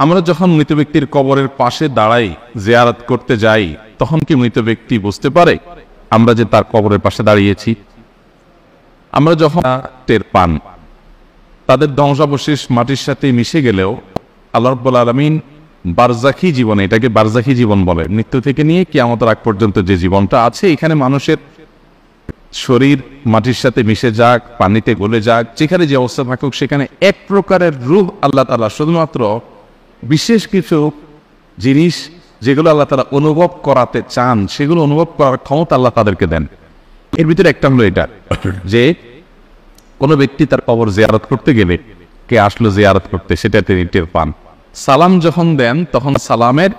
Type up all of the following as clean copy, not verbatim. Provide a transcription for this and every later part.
আমরা যখন মৃত ব্যক্তির কবরের পাশে দাঁড়াই, জিয়ারত করতে যাই, তখন কি মৃত ব্যক্তি বুঝতে পারে আমরা যে তার কবরের পাশে দাঁড়িয়েছি? আমরা যখন টের পান, তাদের ধ্বংসাবশেষ মাটির সাথে মিশে গেলেও আল্লাহ রাব্বুল আলামিন বারজাখী জীবনে, এটাকে বারজাখী জীবন বলে, মৃত্যু থেকে নিয়ে কিয়ামতের আগ পর্যন্ত যে জীবনটা আছে, এখানে মানুষের শরীর মাটির সাথে মিশে যাক, পানিতে গলে যাক, যেখানে যে অবস্থা থাকুক, সেখানে এক প্রকারের রূহ আল্লাহ তাআলা শুধুমাত্র বিশেষ কিছু জিনিস যেগুলো আল্লাহ তাআলা অনুভব করাতে চান, সেগুলো অনুভব করার ক্ষমতা আল্লাহ তাদেরকে দেন। এর ভিতরে একটা হলো এটা যে কোনো ব্যক্তি তার কবর জিয়ারত করতে গেলে, কে আসলো জিয়ারত করতে, সেটা তিনি টের পান। সালাম যখন দেন, তখন সালামের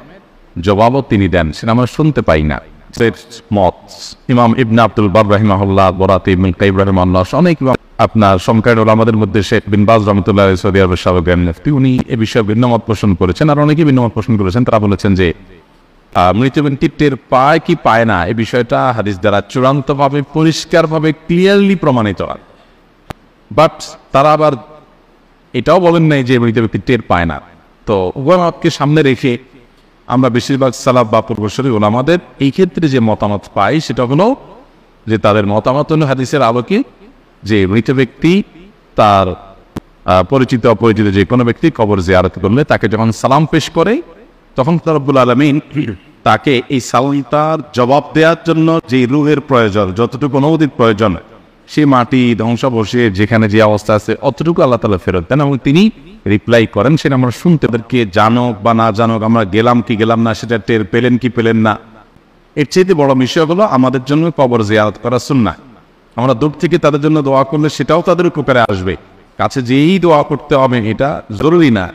জবাবও তিনি দেন, সেটা আমরা শুনতে পাই না। মত ইমাম ইবনে আব্দুল বার রাহিমাহুল্লাহ, বরাতে ইবনে কাইয়িম রাহিমাহুল্লাহ, অনেক আপনার সমকালীন ওলামাদের মধ্যে শেখ বিন বাজ রাহমাতুল্লাহ আলাইহি সৌদি আরবের সাবেক গ্র্যান্ড মুফতি, উনি এ বিষয়ে ভিন্ন মত পোষণ করেছেন, আর অনেকেই ভিন্ন মত পোষণ করেছেন। তারা বলেছেন যে মৃত ব্যক্তি টের পায় কি পায় না, এই বিষয়টা হাদিস দ্বারা চূড়ান্তভাবে পরিষ্কারভাবে ক্লিয়ারলি প্রমাণিত হয়। বাট তারা আবার এটাও বলেন নাই যে মৃত ব্যক্তি টের পায় না। তো উভয় মতকে সামনে রেখে আমরা বেশিরভাগ সালাফ বা পূর্বসূরি ওলামাদের এই ক্ষেত্রে যে মতামত পাই, সেটা হলো যে তাদের মতামত হলো হাদিসের আলোকে যে মৃত ব্যক্তি তার পরিচিত অপরিচিত যে কোনো ব্যক্তি কবর জিয়ারত করলে তাকে যখন সালাম পেশ করে, তখন রব্বুল আলামিন তাকে এই সালামটার জবাব দেওয়ার জন্য যে রূহের প্রয়োজন, যতটুকু অনুমতির প্রয়োজন, সে মাটি ধ্বংসাবশেষ যেখানে যে অবস্থা আছে অতটুকু আল্লাহ তাআলা ফেরত দেন এবং তিনি রিপ্লাই করেন। সেটা আমরা শুনতে, তাদেরকে জানুক বা না জানুক, আমরা গেলাম কি গেলাম না, সেটা টের পেলেন কি পেলেন না, এর চেয়ে বড় বিষয় হলো আমাদের জন্য কবর জিয়ারত করা সুন্নাহ। আমরা দূর থেকে তাদের জন্য দোয়া করলে সেটাও তাদের উপকারে আসবে, কাছে যেই দোয়া করতে হবে এটা জরুরি না।